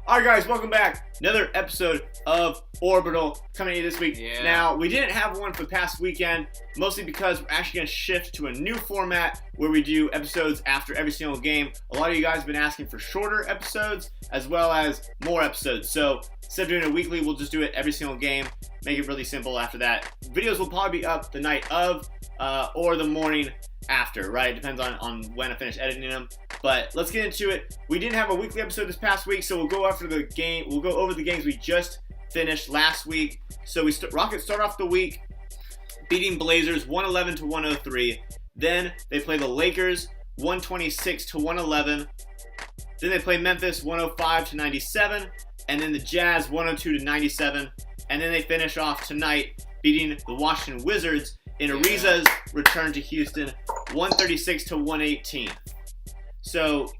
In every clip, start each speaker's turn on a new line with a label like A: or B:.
A: Alright guys, welcome back. Another episode of Orbital coming at you this week.
B: Yeah.
A: Now, we didn't have one for the past weekend, mostly because we're actually going to shift to a new format where we do episodes after every single game. A lot of you guys have been asking for shorter episodes as well as more episodes. So instead of doing it weekly, we'll just do it every single game. Make it really simple after that. Videos will probably be up the night of or the morning after, right? It depends on when I finish editing them. But let's get into it. We didn't have a weekly episode this past week, so we'll go over the games we just finished last week. So Rockets start off the week beating Blazers 111 to 103. Then they play the Lakers 126 to 111. Then they play Memphis 105 to 97, and then the Jazz 102 to 97. And then they finish off tonight beating the Washington Wizards in Ariza's return to Houston 136 to 118. So,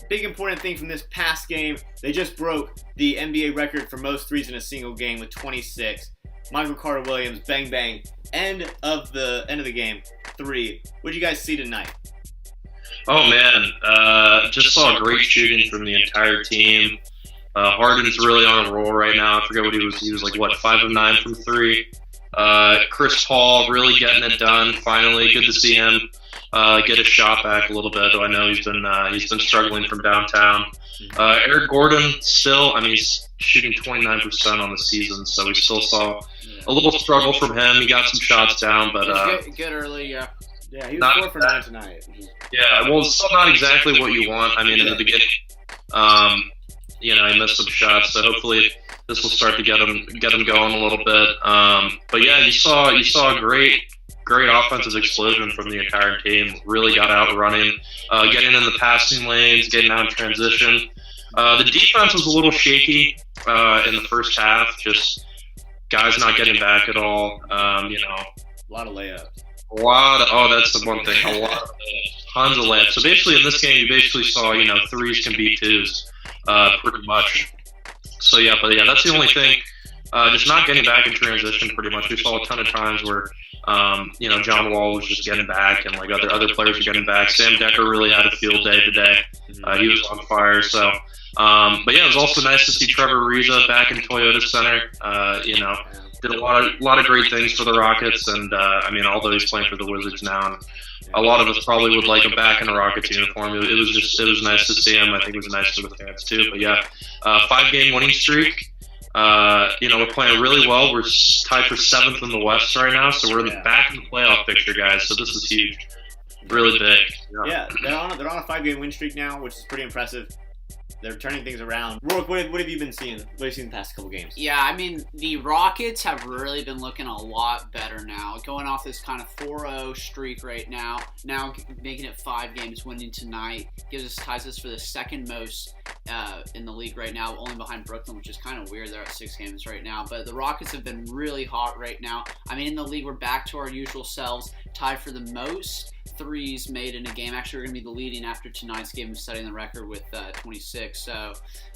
A: big important thing from this past game, they just broke the NBA record for most threes in a single game with 26. Michael Carter-Williams, bang bang, end of the game, 3. What did you guys see tonight?
C: Oh man, just saw great shooting from the entire team. Harden's really on a roll right now. I forget what he was like, 5 of 9 from 3. Chris Paul really getting it done. Finally, good to see him get his shot back a little bit. Though I know he's been struggling from downtown. Eric Gordon still, he's shooting 29% on the season, so we still saw a little struggle from him. He got some shots down, but
B: good early, yeah.
A: Yeah, he was 4 for 9 tonight.
C: Yeah, well, it's still not exactly what you want. In the beginning, he missed some shots, so hopefully this will start to get him going a little bit. But yeah, you saw a great offensive explosion from the entire team. Really got out running, getting in the passing lanes, getting out in transition. The defense was a little shaky in the first half. Just guys not getting back at all.
A: A lot of layups.
C: That's the one thing. Tons of layups. So basically, in this game, you basically saw threes can beat twos, pretty much. So that's the only thing. Just not getting back in transition, pretty much. We saw a ton of times where, John Wall was just getting back, and other players were getting back. Sam Decker really had a field day today. He was on fire. So, it was also nice to see Trevor Ariza back in Toyota Center. Did a lot of great things for the Rockets, and although he's playing for the Wizards now, and a lot of us probably would like him back in a Rockets uniform. It was nice to see him. I think it was nice for the fans too. But 5-game winning streak. We're playing really well. We're tied for 7th in the West right now, so we're back in the playoff picture, guys. So this is huge, really big.
A: Yeah, they're on a 5-game win streak now, which is pretty impressive. They're turning things around. Rourke, what have you been seeing? What have you seen the past couple games?
B: Yeah, the Rockets have really been looking a lot better now. Going off this kind of 4-0 streak right now making it 5 games, winning tonight, ties us for the second most in the league right now, only behind Brooklyn, which is kind of weird. They're at 6 games right now. But the Rockets have been really hot right now. In the league, we're back to our usual selves, tied for the most threes made in a game. Actually, we're going to be the leading after tonight's game of setting the record with 26. So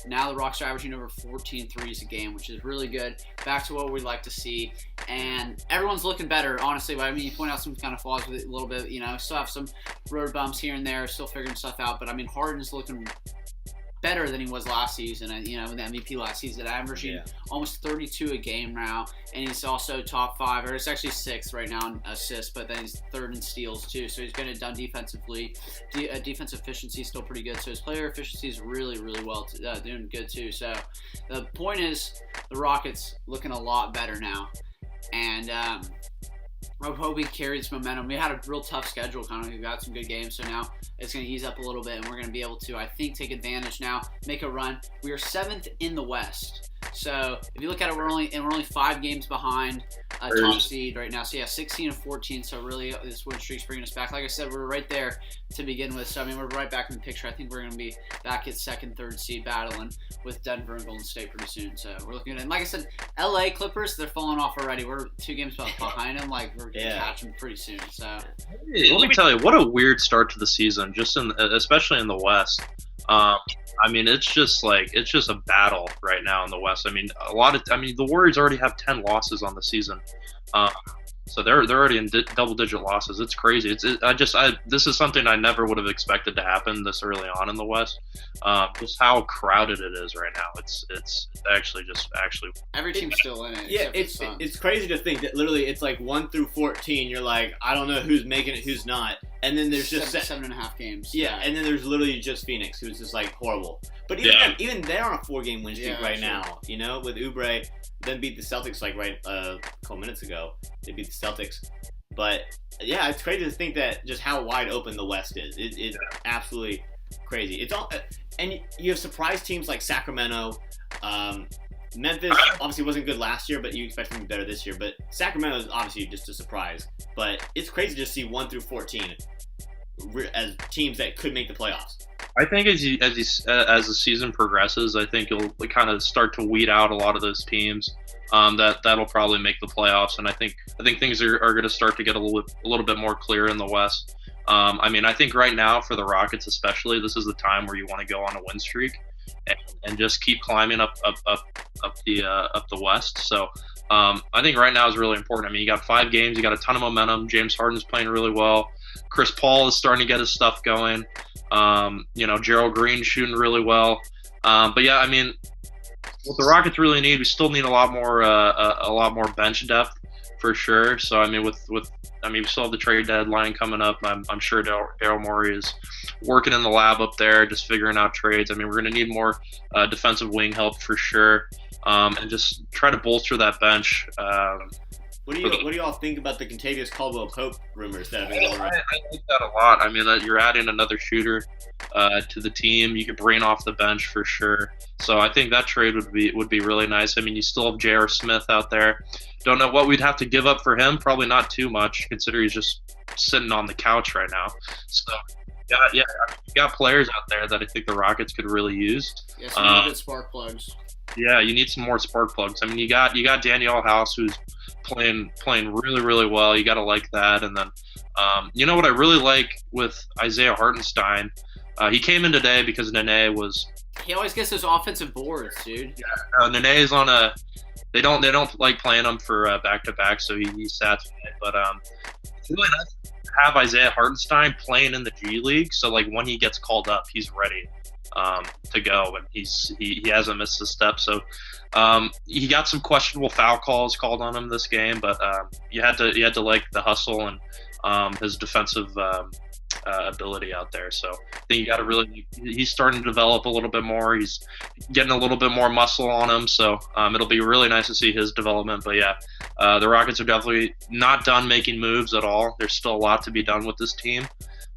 B: now the Rocks are averaging over 14 threes a game, which is really good. Back to what we'd like to see. And everyone's looking better, honestly. But you point out some kind of flaws with it a little bit. Still have some road bumps here and there, still figuring stuff out. But Harden's looking better than he was last season, and in the MVP last season, averaging almost 32 a game now, and he's also top 5, or it's actually 6th right now in assists, but then he's 3rd in steals too, so he's getting it done defensively. Defensive efficiency is still pretty good, so his player efficiency is really, really well, doing good too. So the point is, the Rockets looking a lot better now, and I hope we carry this momentum. We had a real tough schedule, we got some good games, so now it's going to ease up a little bit, and we're going to be able to, I think, take advantage now, make a run. We are 7th in the West. So if you look at it, we're only 5 games behind top seed right now. So 16 and 14. So really, this win streak's bringing us back. Like I said, we're right there to begin with. So we're right back in the picture. I think we're going to be back at 2nd, 3rd seed battling with Denver and Golden State pretty soon. So we're looking at it. And like I said, LA Clippers, they're falling off already. We're 2 games behind them. We're going to catch them pretty soon. So
C: let me tell you, what a weird start to the season, especially in the West. It's just a battle right now in the West. The Warriors already have 10 losses on the season. So they're already in double-digit losses. It's crazy. This is something I never would have expected to happen this early on in the West. Just how crowded it is right now. It's actually
B: every team's still in it.
A: Yeah, it's crazy to think that literally it's like 1 through 14. You're like, I don't know who's making it, who's not, and then there's just
B: 7.5 games.
A: Yeah, and then there's literally just Phoenix, who's just like horrible. But even they're on a 4-game win streak right now. You know, with Oubre, then beat the Celtics like a couple minutes ago. They beat the Celtics, but yeah, it's crazy to think that just how wide open the West is. It's absolutely crazy. It's all, and you have surprise teams like Sacramento. Memphis obviously wasn't good last year, but you expect them to be better this year. But Sacramento is obviously just a surprise. But it's crazy to see 1 through 14 as teams that could make the playoffs.
C: I think as the season progresses, I think you'll kind of start to weed out a lot of those teams that'll probably make the playoffs, and I think things are going to start to get a little bit more clear in the West. I think right now for the Rockets especially, this is the time where you want to go on a win streak and just keep climbing up the West. So I think right now is really important. I mean, you got 5 games, you got a ton of momentum. James Harden's playing really well. Chris Paul is starting to get his stuff going. Gerald Green's shooting really well. But yeah, I mean, what the Rockets really need, we still need a lot more bench depth for sure. So I mean, we still have the trade deadline coming up. I'm sure Daryl Morey is working in the lab up there, just figuring out trades. I mean, we're going to need more defensive wing help for sure, and just try to bolster that bench.
A: What do you all think about the Kentavious Caldwell-Pope rumors that have been going around?
C: I like that a lot. I mean, that you're adding another shooter to the team. You could bring off the bench for sure. So I think that trade would be really nice. I mean, you still have J.R. Smith out there. Don't know what we'd have to give up for him. Probably not too much, considering he's just sitting on the couch right now. So yeah, you got players out there that I think the Rockets could really use.
B: Yeah, some good spark plugs.
C: Yeah, you need some more spark plugs. I mean, you got Danielle House, who's playing really, really well. You got to like that. And then, what I really like with Isaiah Hartenstein, he came in today because Nene was.
B: He always gets those offensive boards, dude.
C: Yeah, Nene is on a. They don't like playing him for back to back, so he sat tonight. But it's really nice to have Isaiah Hartenstein playing in the G League. So like when he gets called up, he's ready to go, and he hasn't missed a step. So he got some questionable foul calls called on him this game, but you had to like the hustle and his defensive ability out there. So I think you got to he's starting to develop a little bit more. He's getting a little bit more muscle on him. So it'll be really nice to see his development. But yeah, the Rockets are definitely not done making moves at all. There's still a lot to be done with this team.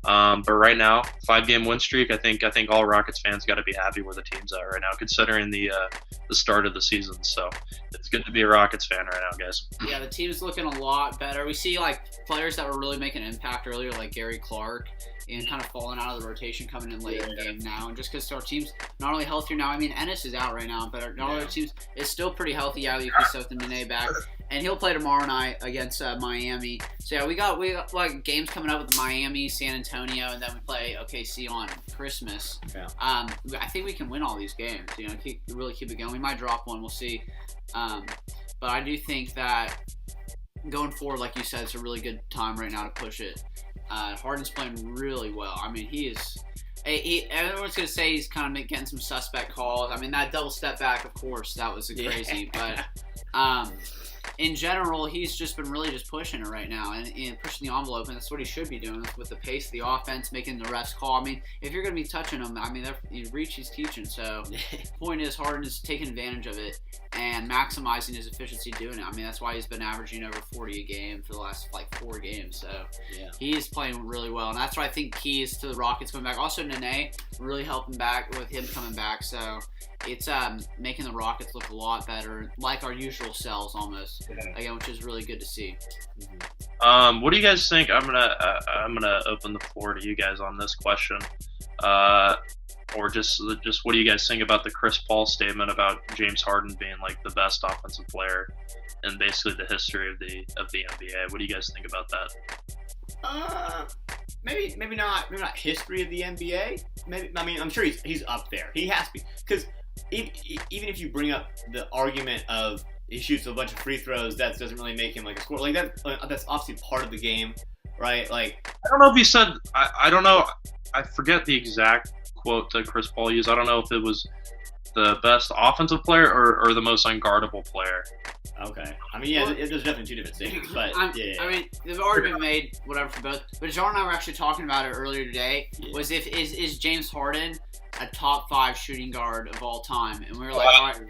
C: But right now, 5-game win streak. I think all Rockets fans got to be happy where the team's at right now, considering the start of the season. So it's good to be a Rockets fan right now, guys.
B: Yeah, the team's looking a lot better. We see like players that were really making an impact earlier, like Gary Clark, and kind of falling out of the rotation coming in late in the game now. And just because our team's not only healthier now, I mean Ennis is out right now, but our other teams is still pretty healthy. Yeah, you can set the Nene back. And he'll play tomorrow night against Miami. So yeah, we got like games coming up with Miami, San Antonio, and then we play OKC on Christmas.
A: Yeah.
B: I think we can win all these games. Really keep it going. We might drop one. We'll see. But I do think that going forward, like you said, it's a really good time right now to push it. Harden's playing really well. I mean, he is. Everyone's gonna say he's kind of getting some suspect calls. I mean, that double step back, of course, that was crazy, but. In general, he's just been really just pushing it right now and pushing the envelope, and that's what he should be doing with the pace of the offense, making the refs call. I mean, if you're going to be touching him, I mean, reach he's teaching. So the point is, Harden is taking advantage of it and maximizing his efficiency doing it. I mean, that's why he's been averaging over 40 a game for the last 4 games. So he is playing really well, and that's what I think key is to the Rockets coming back. Also, Nene really helping back with him coming back. So it's making the Rockets look a lot better, like our usual selves almost, again, which is really good to see.
C: What do you guys think? I'm gonna open the floor to you guys on this question, or just what do you guys think about the Chris Paul statement about James Harden being like the best offensive player in basically the history of the NBA? What do you guys think about that?
A: Maybe not history of the NBA. I'm sure he's up there. He has to be, because even if you bring up the argument of he shoots a bunch of free throws. That doesn't really make him like a scorer. Like that's obviously part of the game, right? Like
C: I don't know if he said. I don't know. I forget the exact quote that Chris Paul used. I don't know if it was the best offensive player or the most unguardable player.
A: Okay. I mean, yeah, there's definitely two different things, but yeah.
B: I mean, they've already been made, whatever, for both. But John and I were actually talking about it earlier today.
A: Yeah.
B: Was is James Harden a top 5 shooting guard of all time? And we were like, all right.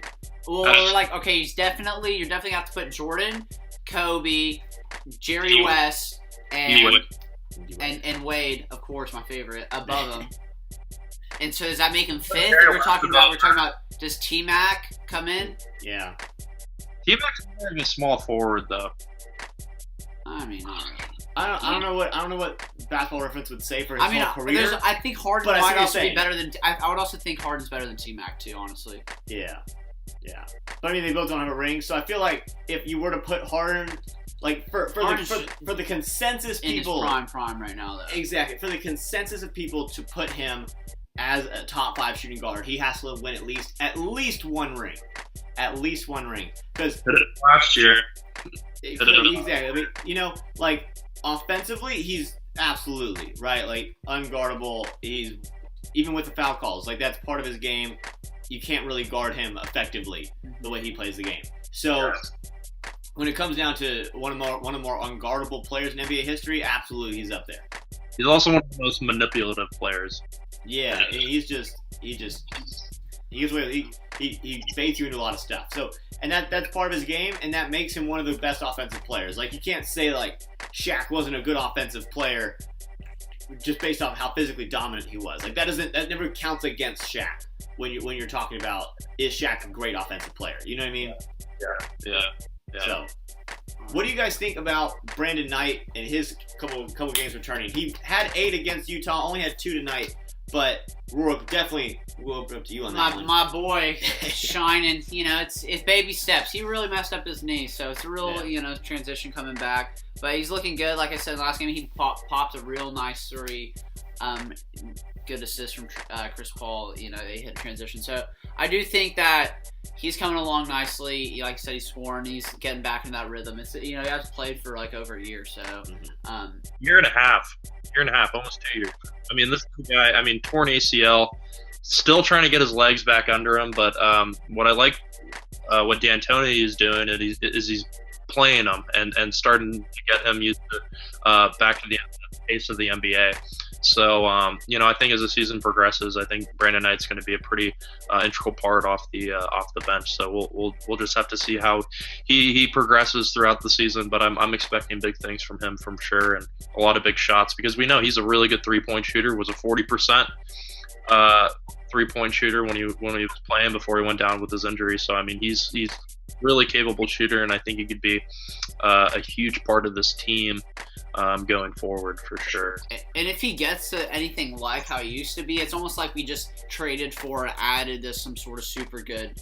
B: Well, we're like, okay, you're definitely have to put Jordan, Kobe, Jerry West, and Wade, of course, my favorite, above him. And so does that make him 5th? We're talking about does T-Mac come in?
A: Yeah.
C: T-Mac's more of a small forward though.
B: I mean, all right.
A: I don't know what Basketball Reference would say for his whole career.
B: I think Harden
A: but
B: might also be better than. I would also think Harden's better than T-Mac too, honestly.
A: Yeah. But I mean, they both don't have a ring, so I feel like if you were to put Harden, like for the consensus people,
B: in his prime right now, though.
A: Exactly, for the consensus of people to put him as a top 5 shooting guard, he has to win at least one ring. At least one ring, because
C: last year.
A: Exactly. I mean, you know, like offensively, he's absolutely right. Like unguardable. He's even with the foul calls. Like that's part of his game. You can't really guard him effectively the way he plays the game. So when it comes down to one of the more unguardable players in NBA history, absolutely he's up there.
C: He's also one of the most manipulative players.
A: Yeah, he baits you into a lot of stuff. So, and that's part of his game, and that makes him one of the best offensive players. Like you can't say like Shaq wasn't a good offensive player just based off how physically dominant he was. Like that never counts against Shaq when you're talking about is Shaq a great offensive player? You know what I mean?
C: Yeah.
A: So, what do you guys think about Brandon Knight and his couple games returning? He had 8 against Utah, only had 2 tonight. But Rourke, definitely we'll open up to you on that one.
B: My boy shining, you know, it's baby steps. He really messed up his knee, so it's a real, transition coming back. But he's looking good. Like I said, last game he popped a real nice 3. Good assist from Chris Paul. You know, they hit transition. So I do think that he's coming along nicely. Like I said, he's scoring. He's getting back in that rhythm. It's he hasn't played for like over a year, so
C: year and a half, almost 2 years. I mean, this guy. I mean, torn ACL, still trying to get his legs back under him. But what I like, what D'Antoni is doing is he's playing him and starting to get him used to back to the pace of the NBA. So, I think as the season progresses, I think Brandon Knight's going to be a pretty integral part off the bench. So we'll just have to see how he progresses throughout the season. But I'm expecting big things from him from sure, and a lot of big shots because we know he's a really good 3-point shooter. Was a 40% 3-point shooter when he was playing before he went down with his injury. So I mean he's really capable shooter, and I think he could be a huge part of this team. Going forward for sure.
B: And if he gets to anything like how he used to be, it's almost like we just traded for and added to some sort of super good,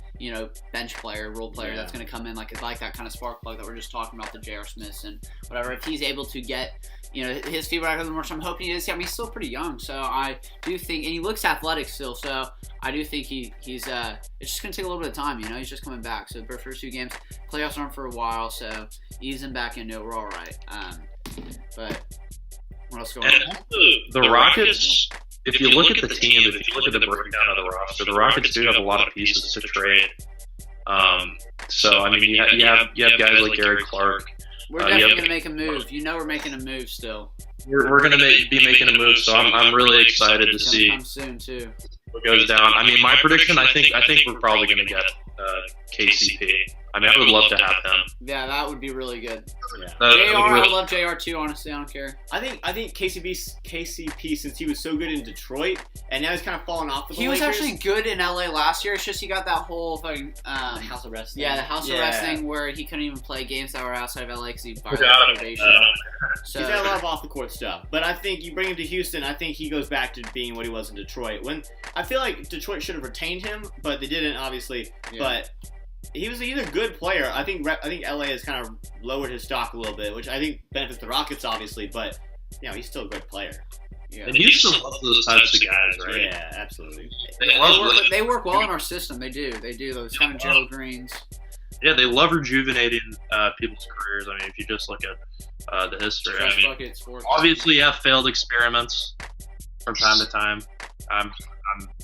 B: bench player, role player that's going to come in like that kind of spark plug that we're just talking about, the J.R. Smiths and whatever. If he's able to get, his feet back a little more, so I'm hoping he is. I mean, he's still pretty young, so I do think, and he looks athletic still, so I do think he's it's just going to take a little bit of time, he's just coming back. So the first 2 games, playoffs aren't for a while, so easing back into it, we're all right. But what else going on?
C: The Rockets, if you look at the team, if you look at the breakdown of the roster, the Rockets do have a lot of pieces to trade. So I mean, you have guys like Gary Clark.
B: We're definitely gonna make a move. We're making a move still.
C: We're gonna be making a move, so I'm really excited to see.
B: Come soon too.
C: What goes down? I mean, my prediction, I think we're probably gonna get KCP. I mean, I would love to have him.
B: Yeah, that would be really good.
A: Yeah.
B: I love JR too, honestly. I don't care.
A: I think KCP, since he was so good in Detroit, and now he's kind of fallen off.
B: He was actually good in LA last year. It's just he got that whole thing.
A: House arrest thing.
B: Yeah, the house arrest thing where he couldn't even play games that were outside of LA because he violated probation.
A: So he's had a lot of off the court stuff. But I think you bring him to Houston, I think he goes back to being what he was in Detroit. When I feel like Detroit should have retained him, but they didn't, obviously. Yeah. But he's a good player. I think LA has kind of lowered his stock a little bit, which I think benefits the Rockets, obviously. But he's still a good player.
C: Yeah. And Houston loves those types of guys, right?
A: Yeah, absolutely.
B: They work well in our system. They do. Those kind of Gerald Greens.
C: Yeah, they love rejuvenating people's careers. I mean, if you just look at the history, I mean, obviously, you have failed experiments from time to time.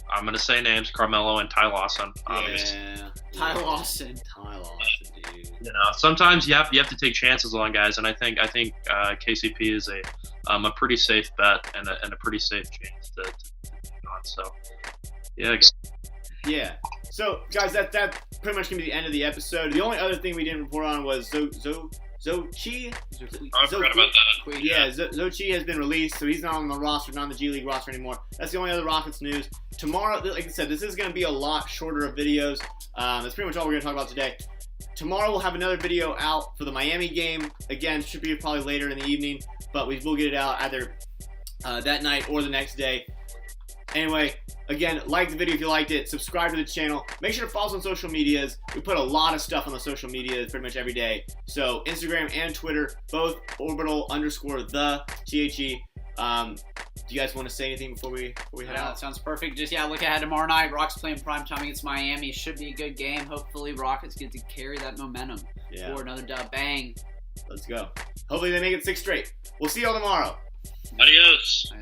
C: I'm gonna say names: Carmelo and Ty Lawson. Obviously.
B: Yeah, Ty Lawson, dude.
C: You know, sometimes you have to take chances on guys, and I think KCP is a pretty safe bet and a pretty safe chance to on. So, yeah.
A: Yeah. So, guys, that pretty much gonna be the end of the episode. The only other thing we didn't report on was Zochi.
C: I forgot about that.
A: Yeah, Zochi has been released, so he's not on the roster, not on the G League roster anymore. That's the only other Rockets news. Tomorrow, like I said, this is going to be a lot shorter of videos. That's pretty much all we're going to talk about today. Tomorrow we'll have another video out for the Miami game. Again, should be probably later in the evening, but we will get it out either that night or the next day. Anyway, again, like the video if you liked it. Subscribe to the channel. Make sure to follow us on social medias. We put a lot of stuff on the social medias pretty much every day. So Instagram and Twitter, both Orbital_the THE. Do you guys want to say anything before we head out?
B: That sounds perfect. Just look ahead tomorrow night. Rockets playing primetime against Miami. Should be a good game. Hopefully, Rockets get to carry that momentum for another dub. Bang.
A: Let's go. Hopefully they make it 6 straight. We'll see y'all tomorrow.
C: Adios.